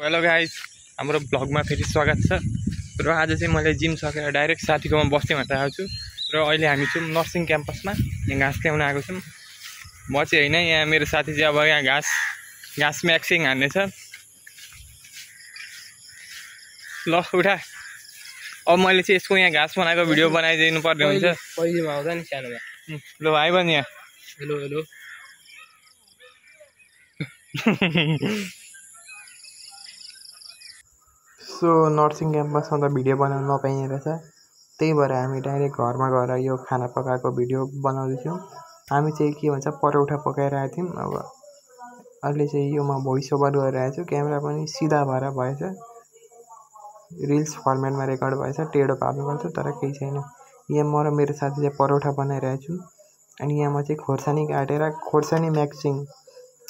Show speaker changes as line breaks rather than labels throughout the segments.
Hello guys, हाम्रो ब्लगमा फेरि स्वागत छ। र आज चाहिँ मैले जिम सकेर डाइरेक्ट साथीकोमा बस्ने भनेर आएको छु। र अहिले हामी छौँ नर्सिङ क्याम्पसमा, यहाँ घाँस ल्याउन आएको छौँ। म चाहिँ होइन, यहाँ मेरो साथी चाहिँ अब यहाँ घाँस म्याक्सिङ हान्नेछ। ल उठा, अब मैले चाहिँ यसको यहाँ घाँस बनाएको भिडियो बनाइदिनु पर्ने हुन्छ।
पहिलेमा आउँदा नि सानोमा।
ल भाइ बनि यहाँ।
Hello hello.
सो नर्सिङ क्याम्पसमा त भिडियो बनाउनु नपाइने रहेछ, त्यही भएर हामी डाइरेक्ट घरमा गएर यो खाना पकाएको भिडियो बनाउँदैछौँ। हामी चाहिँ के भन्छ परौठा पकाइरहेको थियौँ। अब अहिले चाहिँ यो म भोइस ओभर गरिरहेको छु, क्यामेरा पनि सिधा भएर भएछ, रिल्स फर्मेटमा रेकर्ड भएछ, टेढो पार्नुपर्छ तर केही छैन। यहाँ म र मेरो साथी चाहिँ परौठा बनाइरहेको छु। अनि यहाँ म चाहिँ खोर्सानी काटेर खोर्सानी म्याक्सिङ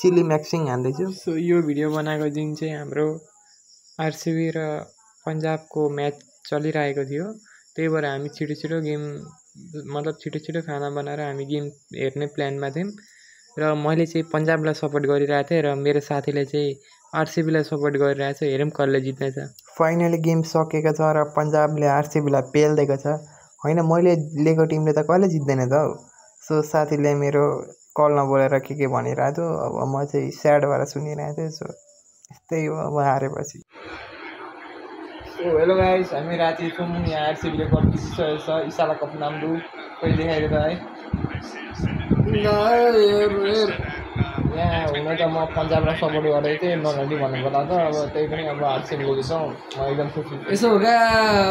चिल्ली म्याक्सिङ हान्दैछु। सो यो भिडियो बनाएको दिन चाहिँ हाम्रो आरसिबी र पन्जाबको म्याच चलिरहेको थियो, त्यही भएर हामी छिटो गेम मतलब छिटो खाना बनाएर हामी गेम हेर्ने प्लानमा थियौँ। र मैले चाहिँ पन्जाबलाई सपोर्ट गरिरहेको थिएँ र मेरो साथीले चाहिँ आरसिबीलाई सपोर्ट गरिरहेको छ। हेरौँ कसले जित्नेछ। फाइनली गेम सकेको छ र पन्जाबले आरसिबीलाई पेल्देको छ। होइन, मैले लिएको टिमले त कहिले जित्दैन त हौ। सो साथीले मेरो कल नबोलेर के भनिरहेको थियो। अब म चाहिँ स्याड भएर सुनिरहेको थिएँ। सो यस्तै हो अब हारेपछि। हेलो गाइस, हामी राति छौँ यहाँ आरसिबीले कप जितिसकेको छ। इसाला कप नाम्दु कोही देखाएको त है। यहाँ हुन त म पन्जाबलाई सपोर्ट गरेको थिएँ, नराम्री भन्नु पर्दा त अब त्यही पनि अब आरसिबीले जित्छौँ, म एकदम खुसी।
यसो हो क्या,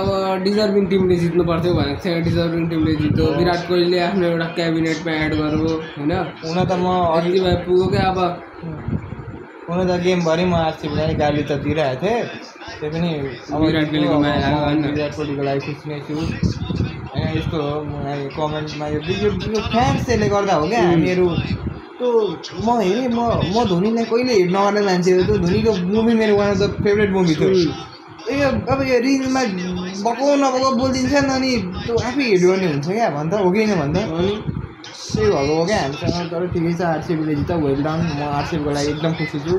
अब डिजर्भिङ टिमले जित्नु पर्थ्यो भनेको थियो। डिजर्भिङ टिमले जित्यो। विराट कोहलीले आफ्नो एउटा क्याबिनेटमा एड गर्यो होइन।
हुन त म
अघि भए पुग्यो क्या। अब
हुन त गेमभरि म आरसिबीलाई गाली त दिइरहेको थिएँ, त्यही पनि
विराट कोहलीको माया लाग्यो होइन।
विराट कोहलीको लागि खुसी नै छु। होइन, यस्तो हो मलाई कमेन्टमा यो फ्यान्सले गर्दा हो क्या हामीहरू। त्यो म हेरेँ, म धोनीलाई कहिले हिट नगर्ने मान्छे हो। त्यो धोनीको मुभी मेरो one of the favourite movie थियो। अब यो रिलमा बको नबको बोलिदिन्छ नि, अनि त्यो आफै हिट गर्ने हुन्छ क्या भन्छ, हो कि होइन भन्छ। त्यही भएको हो क्या हामीसँग। तर ठिकै छ, आरसिबीले जित्छ, वेल डाउन। म आरसिबीको लागि एकदम खुसी छु।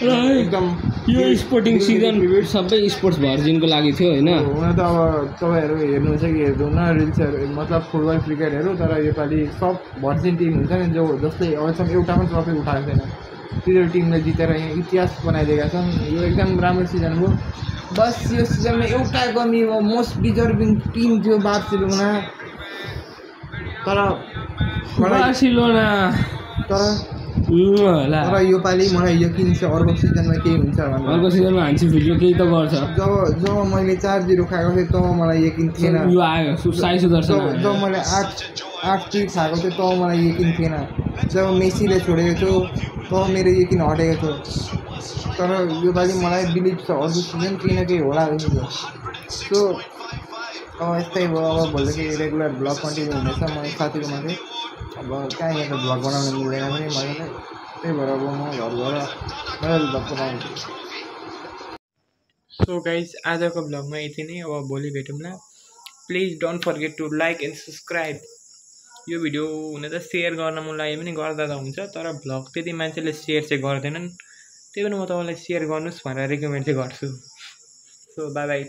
एकदम
यो स्पोर्टिङ सिजन सबै स्पोर्ट्स भर्जिनको लागि थियो होइन।
हुन त अब तपाईँहरू हेर्नुहुन्छ कि हेर्नुहुन्न रिल्सहरू, मतलब फुटबल क्रिकेटहरू, तर योपालि सब भर्जिन टिम हुन्छ नि, जसले अहिलेसम्म एउटा पनि ट्रफी उठाएको छैन, त्यो टिमले जितेर यहाँ इतिहास बनाइदिएका छन्। यो एकदम राम्रो सिजन हो। बस यो सिजनमा एउटा कमी हो, मोस्ट डिजर्भिङ टिम थियो बार्सिलोना। तर योपालि मलाई यकिन छ अर्को सिजनमा केही हुन्छ भनेर।
अर्को सिजनमा हान्सी फिल्डले केही त गर्छ।
जब मैले 4-0 खाएको थिएँ तब मलाई यकिन थिएन।
यो आयो साई सुदर्शन।
जब मैले 8-3 खाएको थिएँ तब मलाई यकिन थिएन। जब मेसीले छोडेको थियो तब मेरो यकिन हटेको थियो। तर योपालि मलाई बिलिभ छ अर्को सिजन केही न केही होला जस्तो छ। सो अब यस्तै भयो। अब भोलिदेखि रेगुलर भ्लग कन्टिन्यू हुनेछ। म साथीको माथि अब कहाँ यहाँ त भ्लग बनाउनु मिल्दैन पनि मजाले, त्यही भएर अब म घर गएर मैले भ्लग बनाउँछु। सो गाइज, आजको भ्लगमा यति नै। अब भोलि भेटौँला। Please don't forget to like and subscribe. यो भिडियो हुन त सेयर गर्न मन लाग्यो पनि गर्दा त हुन्छ, तर भ्लग त्यति मान्छेले सेयर चाहिँ गर्दैनन्, त्यही पनि म तपाईँलाई सेयर गर्नुहोस् भनेर रिकमेन्ड चाहिँ गर्छु। So by by.